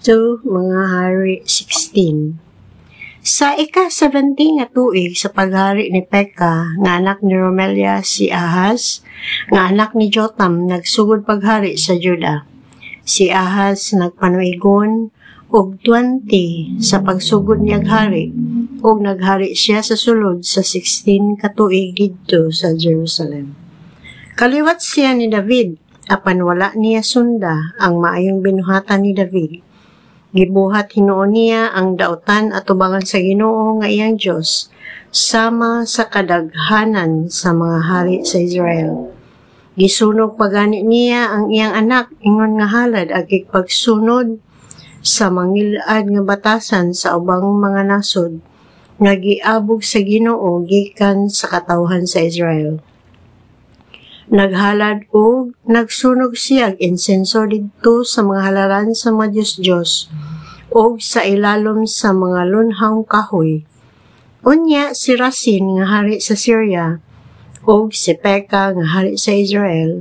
2 Mga Hari 16. Sa ika-17 nga tuig sa paghari ni Pekah, nga anak ni Romelia si Ahaz, nga anak ni Jotam, nagsugod paghari sa Juda. Si Ahaz nagpanuigon og 20 sa pagsugod niyag hari, og naghari siya sa sulod sa 16 ka tuig didto sa Jerusalem. Kaliwat siya ni David, apan wala niya sunda ang maayong binuhatan ni David. Gibuhat hinuon niya ang dautan at tubangan sa Ginoo nga iyang Dios, sama sa kadaghanan sa mga hari sa Israel. Gisunog pagani niya ang iyang anak ingon nga halad agig pagsunod sa mangilad nga batasan sa ubang mga nasod nga giabog sa Ginoo gikan sa katawhan sa Israel. Naghalad og nagsunog siya insenso didto sa mga halaran sa mga Diyos o sa ilalom sa mga lunhang kahoy. Unya si Rasin nga hari sa Syria o si Pekah nga hari sa Israel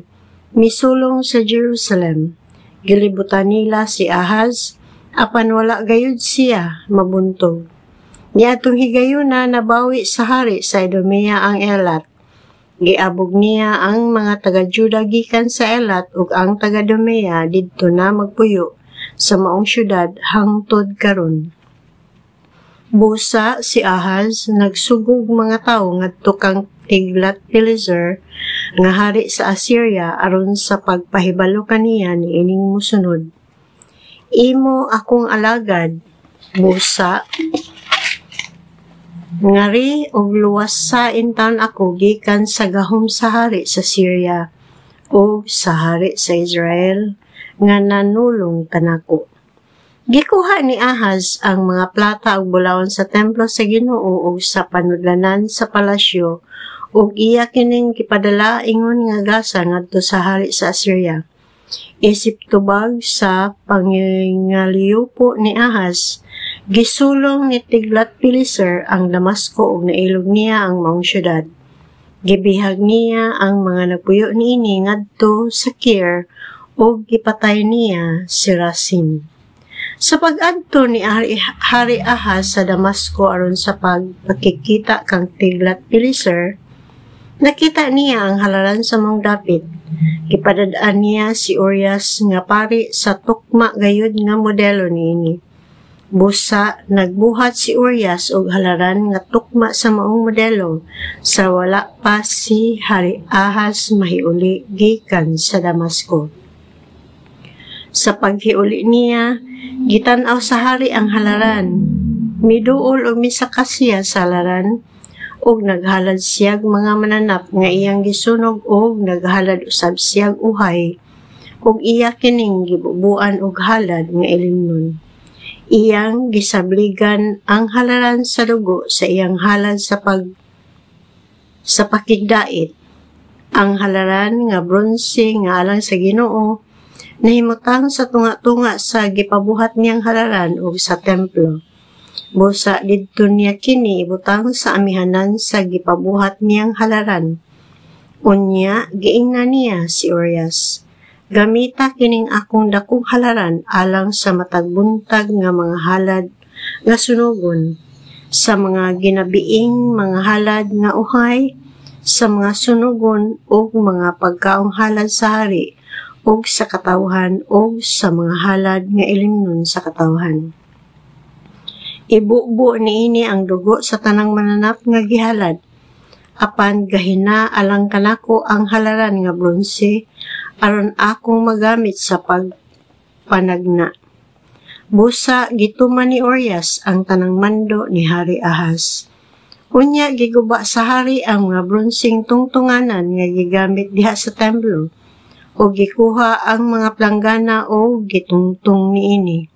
misulong sa Jerusalem. Gilibutan nila si Ahaz apan wala gayud siya mabuntog. Niadtong higayuna nabawi sa hari sa Idumea ang Elat. Giabog niya ang mga taga-Juda gikan sa Elat ug ang taga-Idumea didto na magpuyo sa maong syudad hangtod karon. Busa si Ahaz nagsugog mga tawo ngadto kang Tiglat-Pileser nga hari sa Assyria aron sa pagpahibalo kaniya ni ining mosunod. Imo akong alagad, busa, ngari og luwas sa intan ako gikan sa gahom sa hari sa Syria o sa hari sa Israel nga nanulong kanako. Gikuha ni Ahaz ang mga plata ug bulawon sa templo sa Ginoo ug sa panudlanan sa palasyo ug iya kining gipadala ingon nga gasa ngadto sa hari sa Assyria. Isip tubag sa pangingaliupo ni Ahaz, gisulong ni Tiglat-Pileser ang Damasco ug nailog niya ang maong syudad. Gibihag niya ang mga nagpuyo niini ngadto sa Kir ug gipatay niya si Rasin. Sa pag-adto ni Hari Ahaz sa Damasco aron sa pagpakikita kang Tiglat-Pileser, nakita niya ang halaran sa maong dapit. Gipadadaan niya si Urias nga pari sa tukma gayud nga modelo niini. Busa, nagbuhat si Urias og halaran nga tukma sa maong modelo sa wala pa si Hari Ahaz mahiuli gikan sa Damasco. Sa paghiuli niya, gitan-aw sa hari ang halaran. Miduol og misakas siya sa halaran og naghalad siyag mga mananap nga iyang gisunog og naghalad usab siyag uhay og iya kining gibubuan og halad nga ilimnon. Iyang gisabligan ang halaran sa dugo sa iyang halad sa pakigdait. Ang halaran nga bronze nga alang sa Ginoo nahimutang sa tunga-tunga sa gipabuhat niyang halaran ug sa templo. Busa didto niya kini ibutang sa amihanan sa gipabuhat niyang halaran. Unya giingnan niya si Urias, gamita kining akong dakong halaran alang sa matagbuntag nga mga halad nga sunugon, sa mga ginabiing mga halad nga uhay, sa mga sunugon o mga pagkaong halad sa hari o sa katawhan o sa mga halad nga ilimnon sa katawhan. Ibubo niini ang dugo sa tanang mananap nga gihalad, apan gahina alang kanako ang halaran nga bronze aron akong magamit sa pagpanagna. Busa gituman ni Urias ang tanang mando ni Hari Ahaz. Unya giguba sa hari ang mga bronseng tungtunganan nga gigamit diha sa templo o gikuha ang mga planggana o gitungtong niini.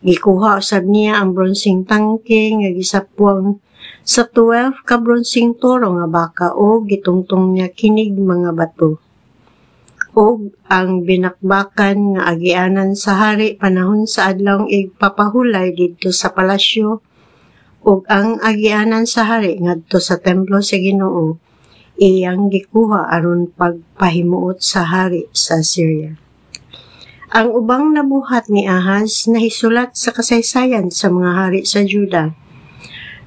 Gikuha usab niya ang bronseng tangke nga gisapwang sa 12 ka bronseng toro nga baka o gitungtong niya kinig mga bato. O ang binakbakan nga agianan sa hari panahon sa adlawng igpapahulay didto sa palasyo ug ang agianan sa hari ngadto sa templo sa Ginoo iyang gikuha aron pagpahimuot sa hari sa Syria. Ang ubang nabuhat ni Ahaz nahisulat sa kasaysayan sa mga hari sa Juda.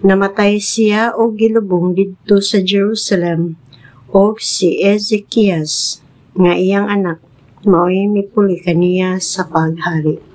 Namatay siya o gilubong didto sa Jerusalem, o si Ezekias nga iyang anak mao'y mipuli kaniya sa paghari.